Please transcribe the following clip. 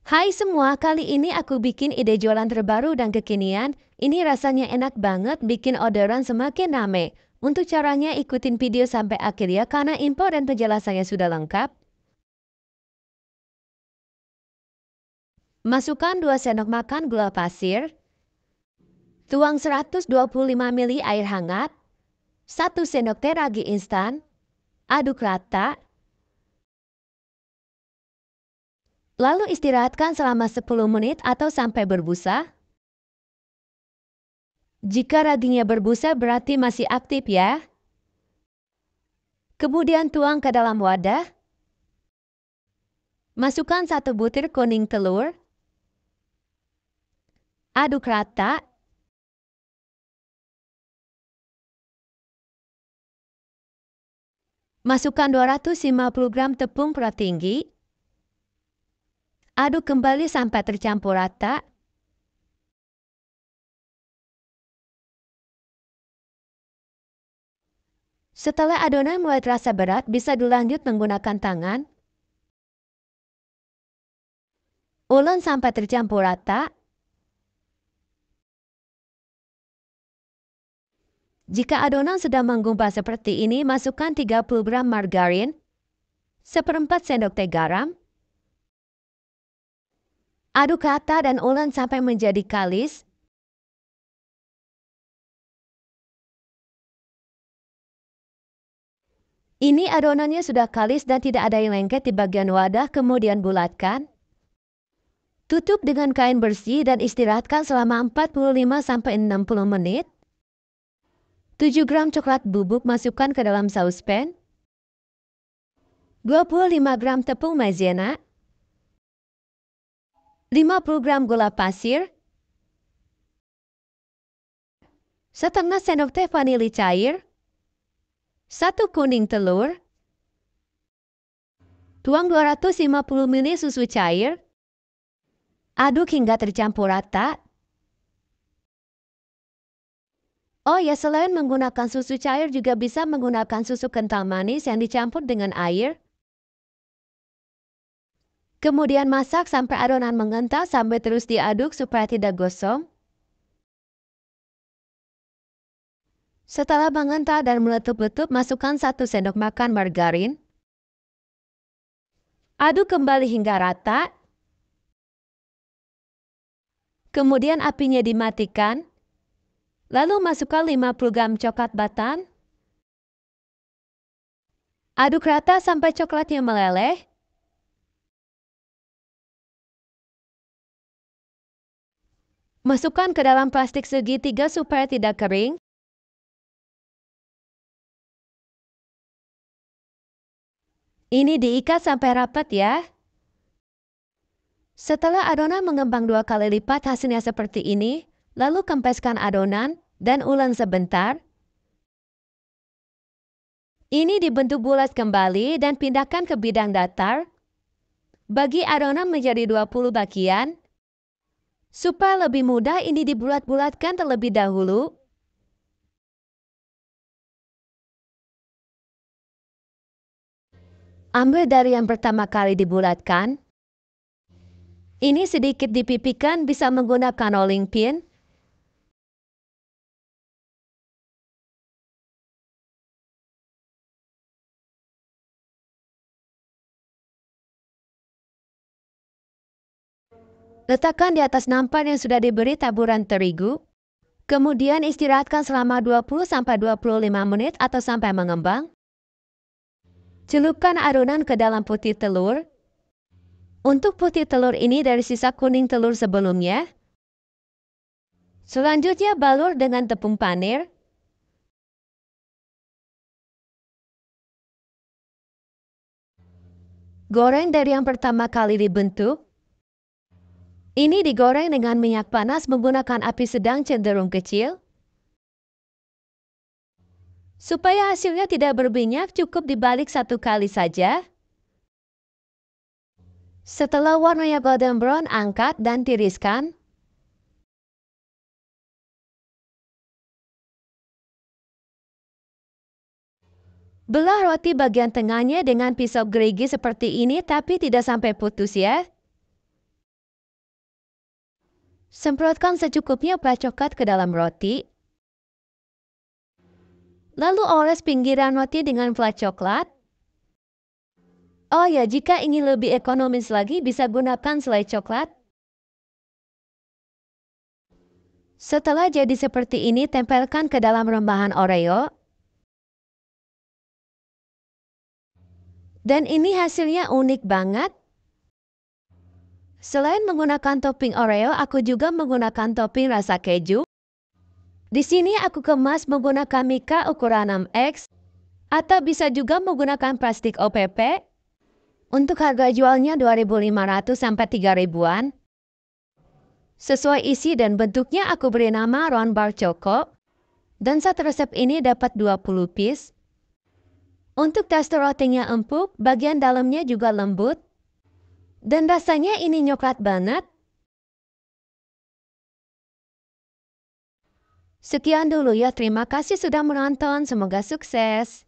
Hai semua, kali ini aku bikin ide jualan terbaru dan kekinian. Ini rasanya enak banget, bikin orderan semakin rame. Untuk caranya ikutin video sampai akhir ya, karena info dan penjelasannya sudah lengkap. Masukkan 2 sendok makan gula pasir, tuang 125 ml air hangat, 1 sendok teh ragi instan, aduk rata, lalu istirahatkan selama 10 menit atau sampai berbusa. Jika raginya berbusa berarti masih aktif ya. Kemudian tuang ke dalam wadah. Masukkan 1 butir kuning telur. Aduk rata. Masukkan 250 gram tepung tinggi. Aduk kembali sampai tercampur rata. Setelah adonan mulai terasa berat, bisa dilanjut menggunakan tangan. Ulek sampai tercampur rata. Jika adonan sudah menggumpal seperti ini, masukkan 30 gram margarin, 1/4 sendok teh garam. Aduk rata dan ulek sampai menjadi kalis. Ini adonannya sudah kalis dan tidak ada yang lengket di bagian wadah, kemudian bulatkan. Tutup dengan kain bersih dan istirahatkan selama 45-60 menit. 7 gram coklat bubuk masukkan ke dalam saucepan. 25 gram tepung maizena. 50 gram gula pasir. Setengah sendok teh vanili cair. 1 kuning telur. Tuang 250 ml susu cair. Aduk hingga tercampur rata. Oh ya, selain menggunakan susu cair juga bisa menggunakan susu kental manis yang dicampur dengan air. Kemudian masak sampai adonan mengental sampai terus diaduk supaya tidak gosong. Setelah mengental dan meletup-letup, masukkan 1 sendok makan margarin. Aduk kembali hingga rata. Kemudian apinya dimatikan. Lalu masukkan 50 gram coklat batan. Aduk rata sampai coklatnya meleleh. Masukkan ke dalam plastik segitiga supaya tidak kering. Ini diikat sampai rapat ya. Setelah adonan mengembang 2 kali lipat, hasilnya seperti ini. Lalu kempeskan adonan dan ulek sebentar. Ini dibentuk bulat kembali dan pindahkan ke bidang datar. Bagi adonan menjadi 20 bagian. Supaya lebih mudah, ini dibulat-bulatkan terlebih dahulu. Ambil dari yang pertama kali dibulatkan. Ini sedikit dipipihkan, bisa menggunakan rolling pin. Letakkan di atas nampan yang sudah diberi taburan terigu. Kemudian istirahatkan selama 20-25 menit atau sampai mengembang. Celupkan adonan ke dalam putih telur. Untuk putih telur ini dari sisa kuning telur sebelumnya. Selanjutnya balur dengan tepung panir. Goreng dari yang pertama kali dibentuk. Ini digoreng dengan minyak panas menggunakan api sedang cenderung kecil. Supaya hasilnya tidak berminyak, cukup dibalik 1 kali saja. Setelah warnanya golden brown, angkat dan tiriskan. Belah roti bagian tengahnya dengan pisau gerigi seperti ini, tapi tidak sampai putus ya. Semprotkan secukupnya plat coklat ke dalam roti. Lalu oles pinggiran roti dengan plat coklat. Oh ya, jika ingin lebih ekonomis lagi bisa gunakan selai coklat. Setelah jadi seperti ini, tempelkan ke dalam rembahan Oreo. Dan ini hasilnya unik banget. Selain menggunakan topping Oreo, aku juga menggunakan topping rasa keju. Di sini aku kemas menggunakan mika ukuran 6X atau bisa juga menggunakan plastik OPP. Untuk harga jualnya 2.500 sampai 3.000-an. Sesuai isi dan bentuknya aku beri nama round bar choco. Dan satu resep ini dapat 20 piece. Untuk tekstur rotinya empuk, bagian dalamnya juga lembut. Dan rasanya ini coklat banget. Sekian dulu ya, terima kasih sudah menonton, semoga sukses.